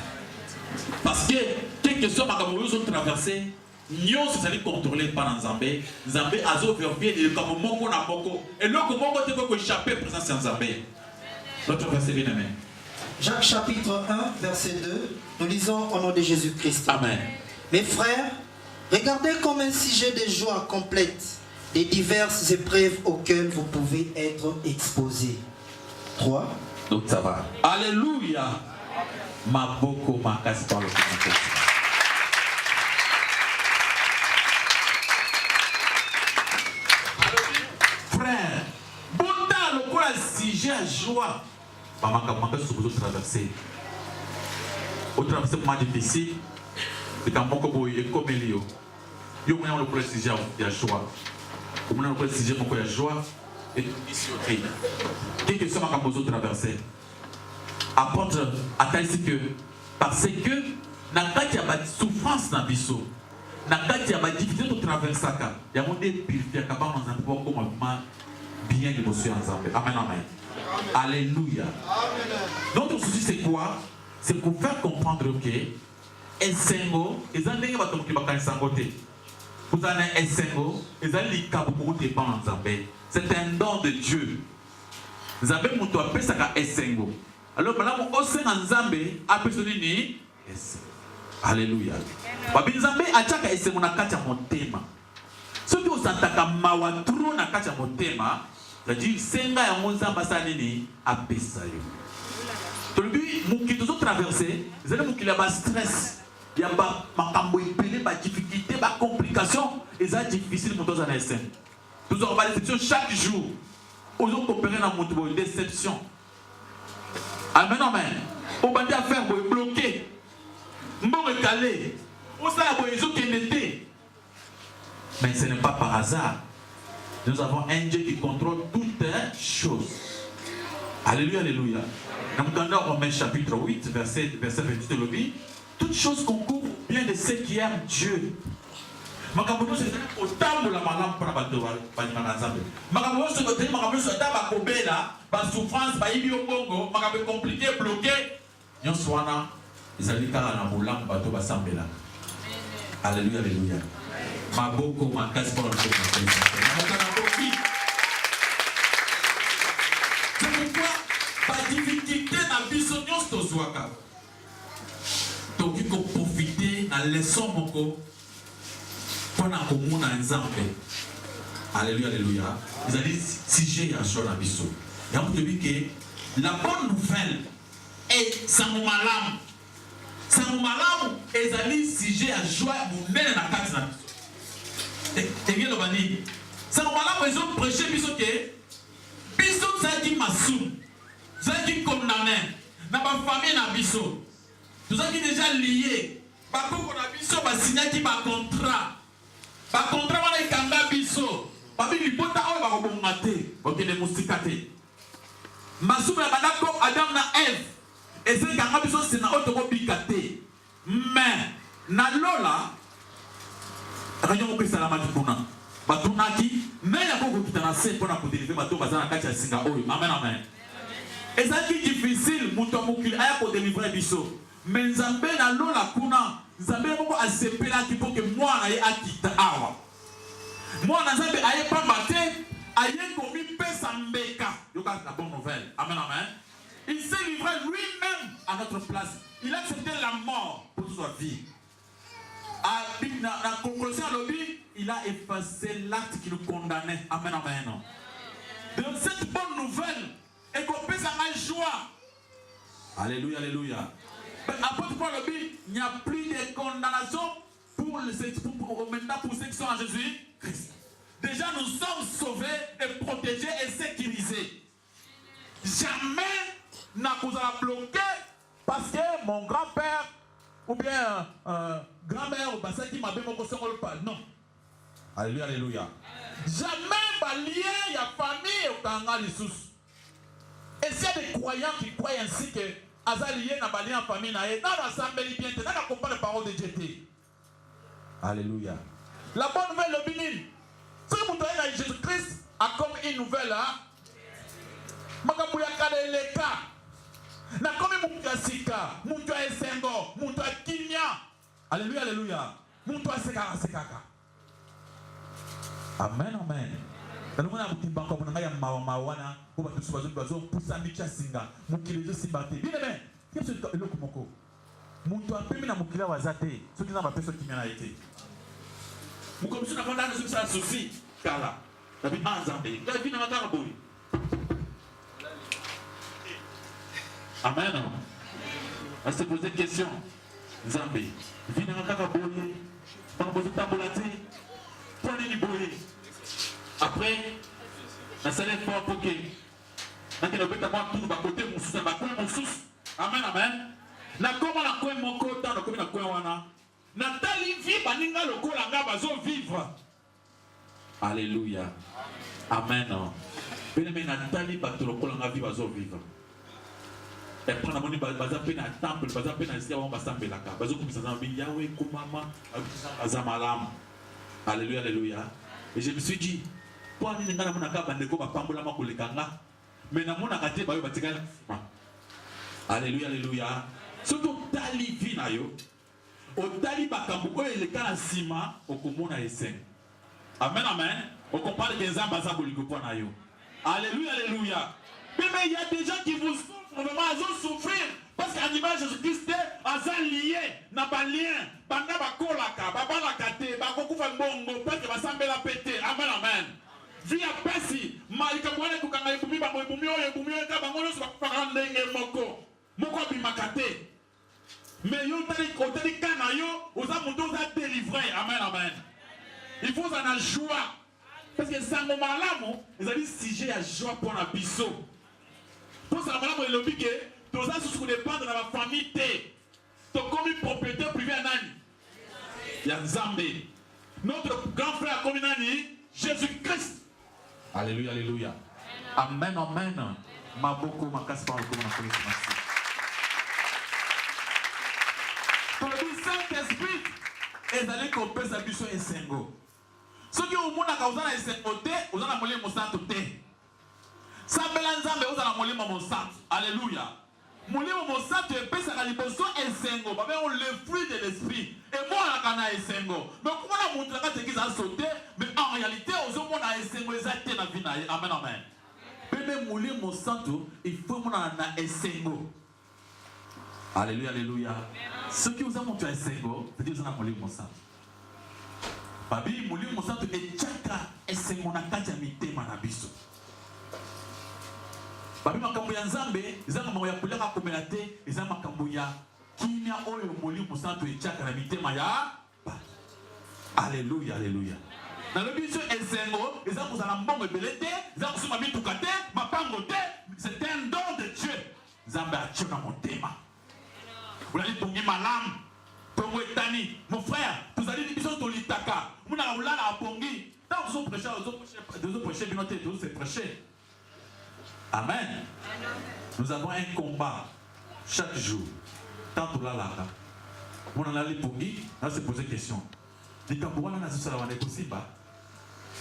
Parce que quelque chose makambo yo traverser nyo ça allait contrôler par Nzambe. Nzambe azo verbier et comme moko na moko et le moko te ko échapper présence Nzambe. Notre verset bien aimé. Jacques chapitre 1, verset 2, nous lisons au nom de Jésus-Christ. Amen. Mes frères, regardez comme un sujet de joie complète les diverses épreuves auxquelles vous pouvez être exposés. 3. Donc ça va. Alléluia. Maboko makasi par le joie. Maman, comment est-ce que vous traversez? Vous traversez un moment difficile. Et quand mon cobo est comme Elio, il y a un prestige de joie. Il y a un prestige de joie. Et ici au pays. Qu'est-ce que ça m'a traversé? Apôtre, attendez que parce que na kati ya ba souffrance na biso, na kati ya ba difficulté de traverser ça, il y a mon purifier capable dans un point comme bien l'émotion ensemble. Amen, amen. Alléluia. Notre souci c'est quoi? C'est pour faire comprendre que Esengo, ils ont dit que bato kiba kan sangote. Vous avez Esengo, ils ont dit que beaucoup de dépend ensemble. C'est un don de Dieu. Vous avez mon toit pesa ka Esengo. Alors maintenant on sait ensemble a personne ni Esengo. Alléluia. Babi Nzambe achaka Esengo na kati ya motema. Soki osantaka mawa trop na kati ya motema, c'est-à-dire senga ya Nzambe sa nini apesa yo. Tolobi mukito zo traverser, zele mukila ba stress, ya ba makambo epele ba difficulté, ba complication, eza difficile pour toi en Esengo. Nous aurons des déceptions chaque jour. Nous allons coopérer dans notre déception. Amen, amen. On va dire faire pour bloquer. Bon recalé. On sait la boisson qui était. Mais ce n'est pas par hasard. Nous avons un Dieu qui contrôle toutes choses. Alléluia, alléluia. Dans Romains chapitre 8, verset 28 de l'Obi, toutes choses concourent bien de ceux qui aiment Dieu. Makabono c'est au temps de la malam pour la Makabono c'est au kobela, ba souffrance, ba ibi obongo, makabe compliqué, bloqué. Nyonswana, izalika na mulam bato ba sambela. Alléluia, alléluia. Maboko makasi pour le c'est pourquoi pas difficulté na biso nyonso tozwaka. Toki ko profiter na leçon moko. Alléluia, alléluia. Ils ont dit sujet à joie à biso. Il y a un que la bonne nouvelle est sans mon malam. Sans mon malam, ils ont dit sujet à joie pour mener la carte à biso. Et bien le bani. Sans mon malam, ils ont prêché biso que biso ça dit masoum, ça dit condamné. Dans ma famille na biso, tout ça qui est déjà lié. Par contre, on a biso va signer qui va contrat. Par contre, on a kanga biso. Babi libota oyo ba kobongate, okende musikate. Masumu ya bandako Adam na Eve. Ese kanga biso sina otoko bikate. Mais na lola rayon ko salama tukuna. Batunaki, mais ya ko kitana se pona ko délivrer bato bazana kati ya singa oyo. Amen, amen. Ezaki difficile muto mokili aya ko délivrer biso. Mais Nzambe na lola kuna Nzambe moko asepela ki pour que moi na ye akita awa. Moi na Nzambe aye pas maté, aye komi pesa mbeka. Yoka la bonne nouvelle. Amen, amen. Il s'est livré lui-même à notre place. Il a accepté la mort pour sa vie. La conclusion à l'objet, il a effacé l'acte qui nous condamnait. Amen, amen. Donc cette bonne nouvelle est qu'on peut s'en joie. Alléluia, alléluia. Apôtre Paul le dit, il n'y a plus de condamnation pour ceux qui sont en Jésus-Christ. Déjà, nous sommes sauvés et protégés et sécurisés. Jamais n'a vous a bloqué parce que mon grand-père ou bien grand-mère ou ceux qui m'a bien pas. Non. Alléluia, alléluia. Jamais pas lié il y a famille au Kanga les sous. Et s'il y a des croyants qui croient ainsi que Azalié n'a pas lié en famille, n'a pas assemblé bien, n'a pas compris les paroles de Jésus. Alléluia. La bonne nouvelle, le bénin. Si vous voyez Jésus-Christ a comme une nouvelle, Makabuya Kade Leka. Na comme Mouka Sika, Mouka Esengo, Mouka Kinya. Alléluia, alléluia. Mouka Sekaka. Amen, amen. Nous avons dit que nous avons mawana pour que nous soyons pour s'amicher singa. Mukile simbate. Bien aimé. Qu'est-ce que le kumoko? Muntu apemi na mukila wazate. Ce qui n'a pas personne qui m'a été. Mukomisi na kwanda na ça suffit. Kala. David Anzambe. La vie na makara boy. Amen. On se pose une question. Nzambe. Vie na makara boy. Pas besoin de tabulate. Prenez du boy. Après, la salaire pour que nakende obeta mwa tunu bakote mosusu na bakoin mosusu. Amen, amen. Nakoma na koin moko ta nakomi na koin wana. Natali vie baninga lokola nga bazo vivre. Alléluia. Amen. Bien-aimé, Nathalie bato lokola nga vie bazo vivre. Et puis on a dit baza pe na temple, baza pe na sia wa basambelaka. Bazo komisa zambi Yahweh kumama azamalam. Alléluia, alléluia. Et je me suis dit, pour aller dans la monaka bandeko ba pambola makoleka nga. Mais na monaka te bayo batikala. Alléluia, alléluia. Surtout tali vie na yo. O tali bakambu oyo eleka na sima okomona esen. Amen, amen. On compare que les ambassades pour na yo. Alléluia, alléluia. Mais il y a des gens qui vous souffrent, vraiment, ils ont souffrir. Parce qu'à l'image de Jésus-Christ, ils sont liés, n'a pas lien. Banda ba kolaka, baba la kate, ba kokufa mbongo, parce que ba sambela pété. Amen, amen. Via pesi, malika mwana kukanga ibumi ba ibumi oyo ka bango so ba fa ndenge moko. Moko bimakate. Mais yo tali kotali kana yo, oza mundo za délivré. Amen, amen. Il faut en joie. Parce que ça m'a malamu, ils ont dit sujet à joie pour la biseau. Pour ça, malamu est l'obligé. Tous ceux qui dépendent de la famille, tu as comme une propriété privée à Nani. Il y a Zambé. Notre grand frère comme Nani, Jésus-Christ. Alléluia, alléluia. Amen, amen. Ma beaucoup, ma casse par le coup, ma collègue. Pour le Saint-Esprit, ils allaient couper sa biseau et Sengo. Ce qui au monde a causé la SNOT, vous en avez mon sang tout est. Sambela Nzambe, vous en avez mon sang. Alléluia. Moulé mon sang, tu es pèse à la liboso et sengo. Babé, on le fruit de l'esprit. Et moi, la cana et sengo. Donc, comment la montre quand tu as sauté, mais en réalité, aux hommes, on a sengo, les actes dans la vie. Amen, amen. Bébé, moulé mon sang, il faut qu'on a sengo. Alléluia, alléluia. Ceux qui vous ont montré sengo, c'est-à-dire que vous en avez moulé mon sang. Babi muli musantu echaka esemona kati ya mitema na biso. Babi makambo ya Nzambe, eza makambo ya kulaka komela te, eza makambo ya kimia oyo muli musantu echaka na mitema ya bato. Alléluia, alléluia. Na le biso esengo, eza kozala mbongo ebele te, eza kosuma mituka te, mapango te, c'est un don de Dieu. Nzambe atio na motema. Ulali tongi malamu. Mon frère, vous allez dire que litaka. Vous avez la pongi. Tant que vous prêchez, vous prêchez, vous prêchez. Amen. Nous avons un combat chaque jour. Tant que là, vous en allez pongi, là se poser question. Les tambours là, c'est ça, possible.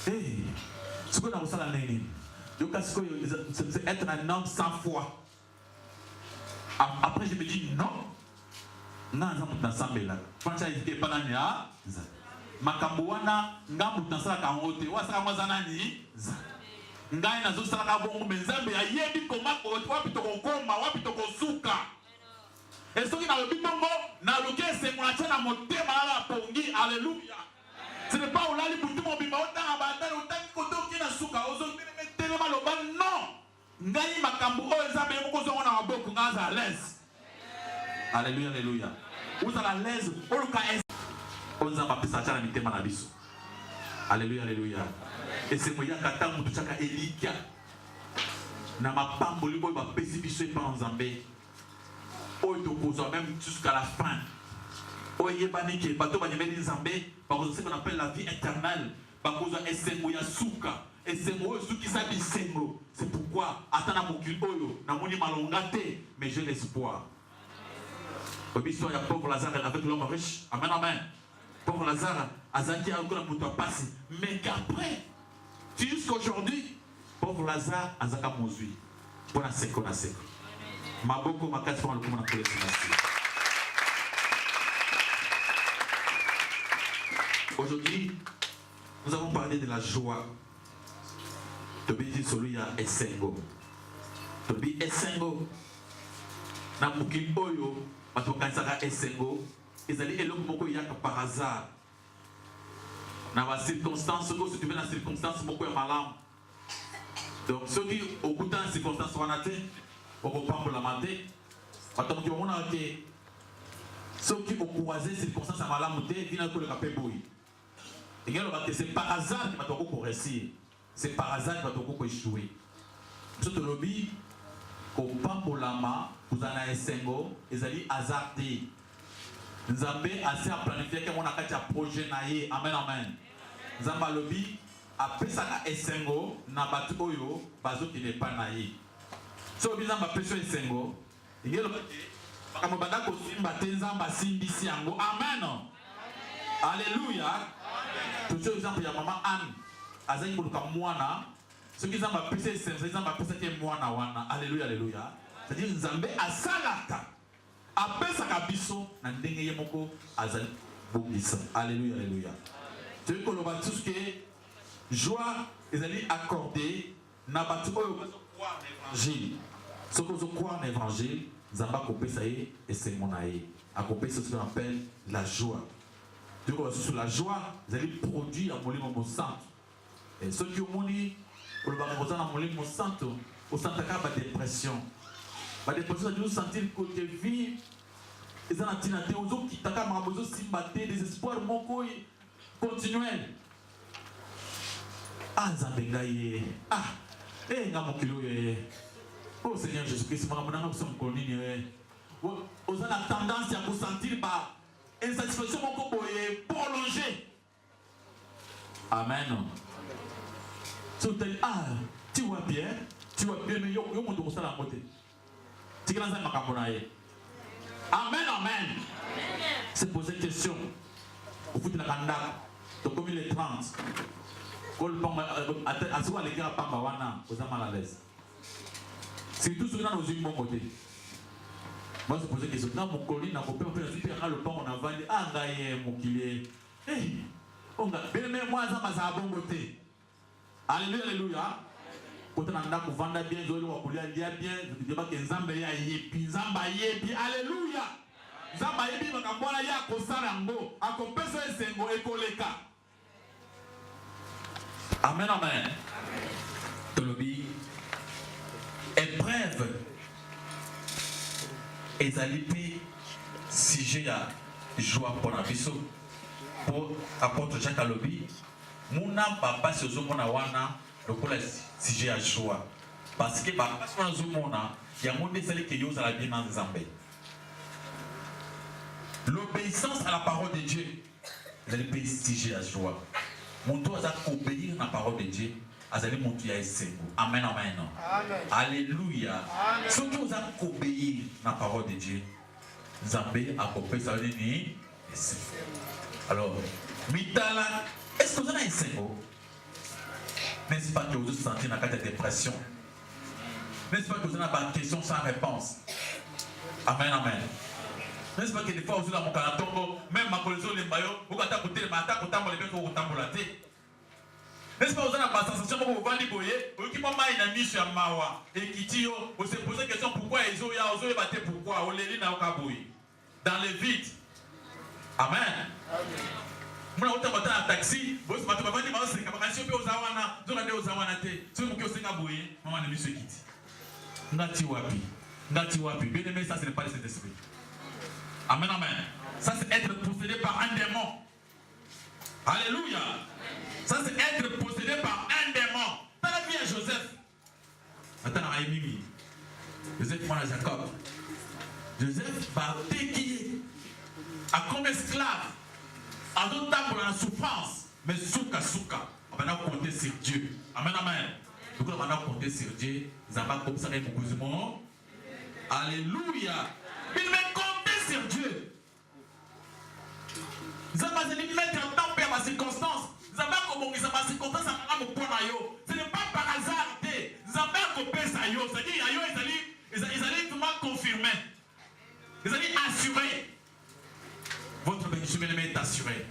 Hey, ce qu'on a reçu à l'année, c'est être un homme sans foi. Après, je me dis non. Nga nzamu tunasambela kwanza ifike pana ni a makambo wana ngambu tunasala ka ngote wasaka mwaza nani ngai nazo sala ka bongo menzambe ayebi komako wapi tokokoma wapi tokosuka esoki na lobi bongo na lokese mwacha na motema la pongi. Alléluia. Ce n'est pas olali butu mobimba otanga bandana otangi kotoki na suka ozo metele maloba non ngai makambo oyo nzambe mokozo na maboko ngaza à l'aise. Alléluia, alléluia. Vous êtes à l'aise. On a pas pensé à la mitema na biso. Alléluia, alléluia. Et c'est moi qui a mutu chaka elikia. Na mapambo libo ba pesi biso e pa Nzambe. Oyo tokozo même jusqu'à la fin. Oyo banike bato ba nyemeli Nzambe, ba ko ce qu'on appelle la vie éternelle. Ba ko zo esengo ya suka. Esengo suki sa bisengo. C'est pourquoi atana mokili oyo na moni malonga te, mais j'ai l'espoir. L'histoire de pauvre Lazare avec l'homme riche. Amen, amen. Pauvre Lazare, Azaki a encore un passé. Mais qu'après, jusqu'aujourd'hui, pauvre Lazare, Azaka Mozui. Pour la séco, la séco. Ma beaucoup, ma quatre fois, le coup, aujourd'hui, nous avons parlé de la joie. Tobi dit celui à Essengo. Tobi Essengo. Na mukili oyo. Parce que quand Essengo, ils allaient élire beaucoup par hasard. Dans la circonstance, si tu veux la circonstance, beaucoup est malin. Donc, ceux qui, au bout de la circonstance, on a été, on reprend pour la mater. Attends, on a été. Ceux qui ont croisé la circonstance à malin, ils viennent pour le capé bouille. Et c'est par hasard qu'il va te réussir. C'est par hasard qu'il va te échouer. Ce lobby, kopambolama kozala esengo ezali azarté nzambe assez a planifié que mon akati a projet na ye amen amen nzamba lobi apesaka esengo na batu oyo bazoki ne pa na ye so bizamba peso esengo ngelo bakamo banda ko simba te nzamba simbisi yango amen alléluia tout ce exemple ya mama Anne azali koluka mwana ce qui nzamba peso esengo nzamba pesa ke mwana wana alléluia alléluia c'est-à-dire nzambe asalaka apesaka biso na ndenge ye moko azali bobisa alléluia alléluia tu veux koloba tout ce que joie ezali accordé na batu oyo croire l'évangile ce que vous croire l'évangile nzamba kopesa ye esengo na ye akopesa ce qu'on appelle la joie tu vois sur la joie ezali produit ya molimo mosantu et ceux qui omoni koloba kozana molimo mosantu osantaka ba dépression de nous sentir côté vie et ça n'a tina te ozo kitaka mabozo simbate désespoir moko continuel ah zambenga ye ah nga mokilo ye oh Seigneur Jésus-Christ makamona nga sommes konini ye oza na tendance à vous sentir ba insatisfaction moko boye prolongée amen so tel tu vois bien mais yo moto ko sala moté. Amen, amen. C'est poser question. Au foot de la Kanda, tu as commis les 30. C'est tout ce que nous avons eu de mon côté. Moi, je pose question. Dans mon colis, dans mon père, le pain, on a vendu. Ah, gaïe, mon kilé. Eh, on a bien, moi, ça m'a bon côté. Alléluia, alléluia. Quand on a vendre bien, on a bien, je dis que Nzamba ya yepi, Nzamba yepi, alléluia. Nzamba yepi, makambona ya kosarango, akopesa esengo ekoleka. Amen, amen. Tolobi, épreuve, ezali pi sujet ya joie pour la biso, pour apôtre Jacques Alobi, muna papa sozo mona wana. Donc pour le sujet à joie parce que parce qu'on a zomona il y a un monde celle qui ose à la bien dans Zambé l'obéissance à la parole de Dieu c'est le sujet à joie mon tour à obéir à la parole de Dieu azali mon tour à essayer amen amen alléluia surtout à obéir à la parole de Dieu Zambé a compris ça veut dire alors mitala est-ce que vous en avez essayé n'est-ce pas que vous vous sentez dans la dépression? N'est-ce pas que vous avez des questions sans réponse? Amen, amen. N'est-ce pas que des fois vous êtes dans mon canatongo, même ma collection de maillots, vous avez côté le matin, vous avez bien vous tamboulaté. N'est-ce pas que vous avez la sensation que vous vendez boyer, vous qui m'ont mis sur Mawa, et qui dit, vous se posez la question pourquoi ils ont battu pourquoi, on les lit dans le vide. Amen. Muna uta bata na taxi, boss batu babandi ba oseka ba kansi pe ozawana, zokande ozawana te. So muki osenga boye, maman ne biso kiti. Ngati wapi. Bien aimé, ça ce n'est pas le Saint-Esprit. Amen amen. Ça c'est être possédé par un démon. Alléluia. Ça c'est être possédé par un démon. Dans la vie à Joseph. Attends à Mimi. Joseph mwana Jacob. Joseph va qui a comme esclave. À d'autres temps pour la souffrance, mais souka. On va compter sur Dieu. Amen, amen. Donc on va compter sur Dieu. Zamba comme ça, alléluia. Il m'a compté sur Dieu. Zamba c'est lui mettre en temps pour ma circonstance. Zamba comme on dit ma circonstance, ce n'est pas par hasard. Zamba compté ça yo. C'est-à-dire ils allaient tout confirmer. Ils allaient assurer. Votre bénédiction est assurée.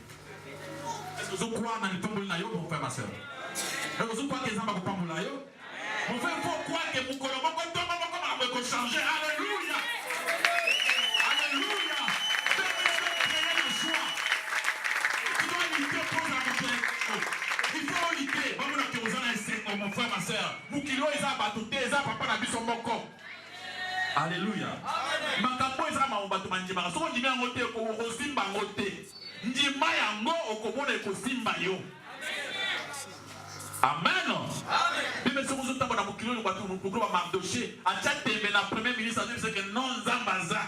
Est-ce que vous croyez dans le tombeau de Nayo, mon frère, ma soeur? Est-ce que vous croyez que Zamba va mon frère, il faut croire que mon colombo va changer. Alléluia. Alléluia. Créer la joie. Tu dois lutter pour la montagne. Il faut lutter. Mon frère, ma soeur. Mon kilo est à batouter, est à papa n'a vu son bon corps. Alléluia. Makapo ezra ma obato manjima. So ndimi ngote ko simba ngote. Ndima yango okomona ko simba yo. Amen. Bible se vous entend dans mon kilo, nous pouvons marcher. À chaque thème, la première ministre a dit que non, Zambaza.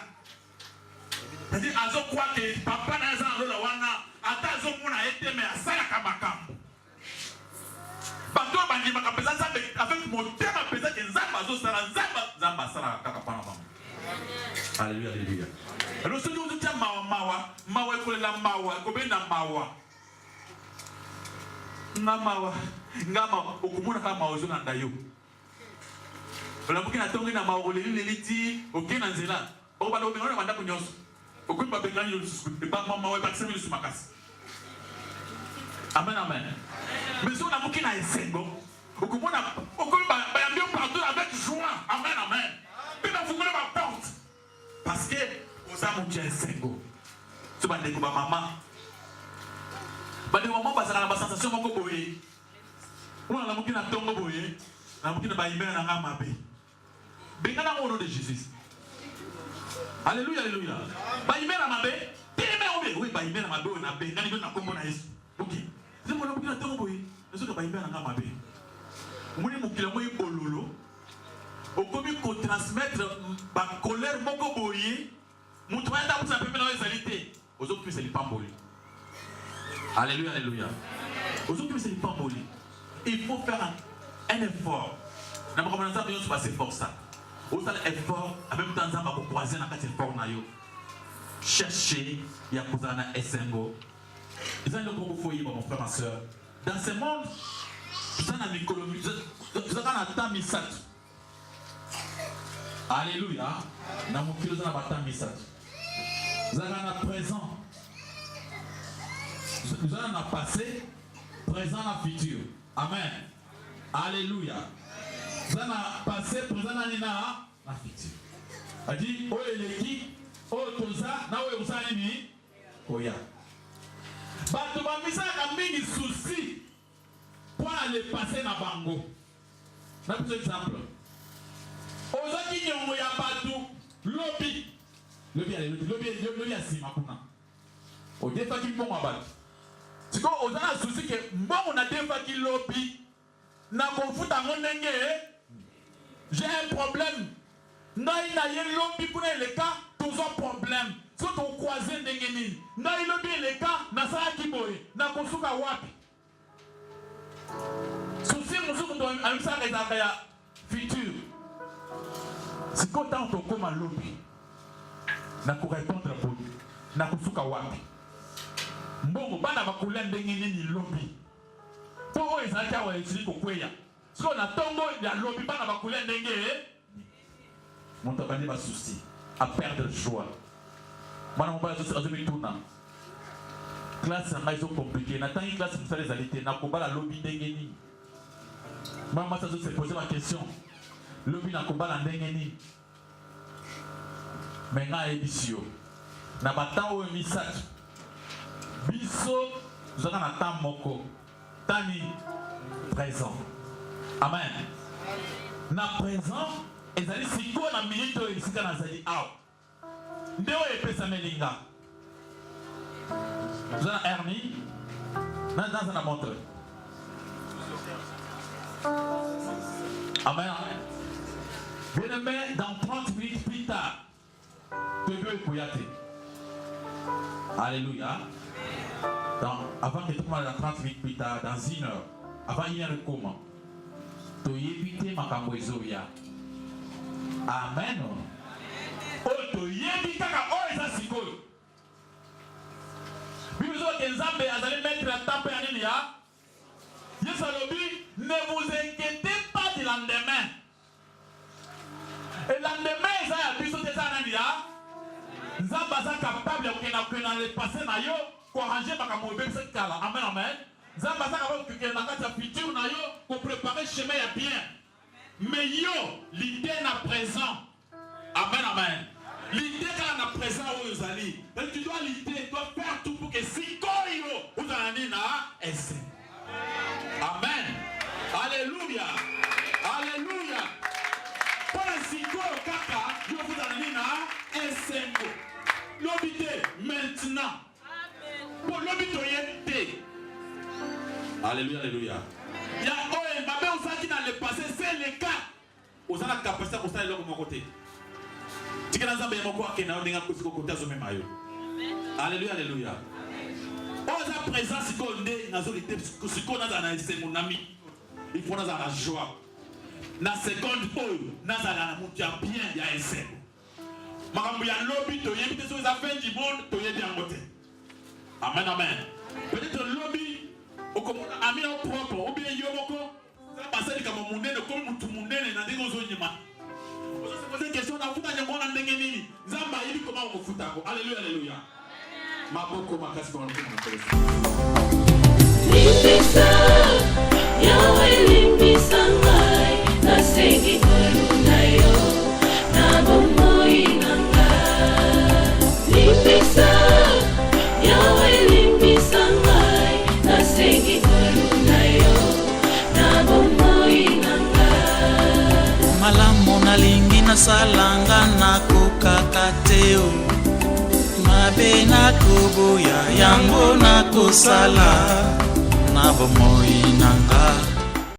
C'est-à-dire, azo quoi que papa n'a pas la wana, atazo mona été mais à ça la kamakam. Bateau bandi makapesa avec mon thème apesa que Zambazo sera Zamba sera kakapana. Alléluia, alléluia. Alors ce que nous disons mawa école la mawa, combien na mawa. Ngama okumuna kama maozo na ndayo. Ola mukina tongi na maole leliti okena nzela. Oba lo bengana banda kunyoso. Okumba bengana yo ba mama wa bakse milu makasi. Amen amen. Mais on a mukina esengo. Okumuna okumba ba yambio partout avec joie. Amen amen. Puis on ouvre la porte. Parce que aux amours tu esengo. Tu vas découvrir maman. Bade maman basala na sensation moko boye. On a mukina tongo boye. Na mukina ba imena na ngama be. Bengana au nom de Jésus. Alléluia, alléluia. Ba imena mabe. Teme obe. Oui, ba imena mabe na be. Ngani be na kombo na Yesu. OK. C'est mon mukina tongo boye. Est-ce que ba imena na ngama be. Muni mukila moyi bololo. Okomi ko transmettre ba colère moko boye. Mutu enda pour sa pepe na ezalité. Ozo plus c'est pamboli. Alléluia, alléluia. Aujourd'hui, c'est pas molli. Il faut faire un effort. Nous avons commencé à faire effort ça. Au sein de l'effort, en même temps, nous avons croisé dans le effort. Chercher, il y a un SNGO. Ils ont un foyer, mon frère, ma soeur. Dans ce monde, nous avons un économie. Nous avons un temps misat. Alléluia. Nous avons un temps misat. Nous avons un présent. Nous allons en passé, présent et futur. Amen. Alléluia. Nous allons en passé, présent et futur. Il dit, oh eleki, oh toza, na oh usani, oh ya. Bato ba misa ka mingi souci pour aller passer na bango. Na pour exemple. Ozaki nyongo ya bato lobi. Lobi asima kuna. O defa ki mbongo bato. Si on a un souci que bon on a des fois qui lobby na konfuta ngonenge j'ai un problème na ye lobby pour les cas tous un problème surtout on croiser ndengeni na lobby les cas na sala kiboye na konsuka wapi souci musuku ndo amisa ka ya futur si quand on comme lobby na ko répondre pour na konsuka wapi. Mbongo bana bakula ndenge nini lobi po o ezalaki awa etili kokweya siko na tongo ya lobi bana bakula ndenge moto abandi basusi à perdre joie bana mobala azomituna classe yanga ezo compliqué natangi classe mosala ezali te nakobala lobi ndenge nini bana masi azose pose ma question lobi nakobala ndenge nini me nga ayebisi yo na batan oyo misato biso nous avons un temps moko tani présent amen na présent ezali siko na minute oyo esika nazali awa nde oyo epesamelinga nous avons hernie dans la montre amen bien aimé dans 30 minutes plus tard tu veux écouter alléluia. Avant que tout le monde ait 30 minutes plus tard, dans 1 heure, avant 1 heure, comment tu éviter ma camboisoya. Amen. Oh, tu éviter ka oh eza sikoyo. Bible que Nzambe allait mettre la tape en ligne. Yesu alobi, ne vous inquiétez pas du lendemain. Et lendemain, ils ont biso te ça nani ya. Nzambe aza capable de passer na yo. Arranger makambo ebebisa kala amen amen Nzambe aza capable de na kati ya futur na yo pour préparer chemin ya bien mais yo l'idée na présent amen amen l'idée kala na présent oyo ezali donc tu dois l'idée tu dois faire tout pour que sikoyo uzalani na ese amen alléluia alléluia pour sikoyo kaka yo uzalani na esengo l'obité maintenant. Pour l'obitoyente. Alléluia, alléluia. Il y a ça qui dans le passé, c'est le cas. Vous avez la capacité de faire le côté. Tu as la côté. Alléluia, alléluia. Oza présence qu'on est dans mon ami. Il faut dans la joie. Dans la seconde, dans la bien, il y a un seul. Makambu ya lobby, tu y es la fin du monde, tu y es bien côté. Amen, amen. Peut-être lobby, au commande, ami au propre, ou bien yomoko, ça passe comme mon nez, comme tout mon nez, dans des gozonima. Vous se posez une question, on a foutu un monde en dégaini. Zamba, il dit comment on fout à vous. Alléluia, alléluia. Ma boko, ma casse, comment on fait. Limbisa, Yahweh limbisa ngai, nasengi koluna yo, nabomoi na ngai. Limbisa, Yahweh limbisa ngai, nasengi koluna yo, nabomoi na ngai. Malamu nalingi nasalanga nakokaka te o. Mabe nakoboya yango nakosala na bomoi na ngai.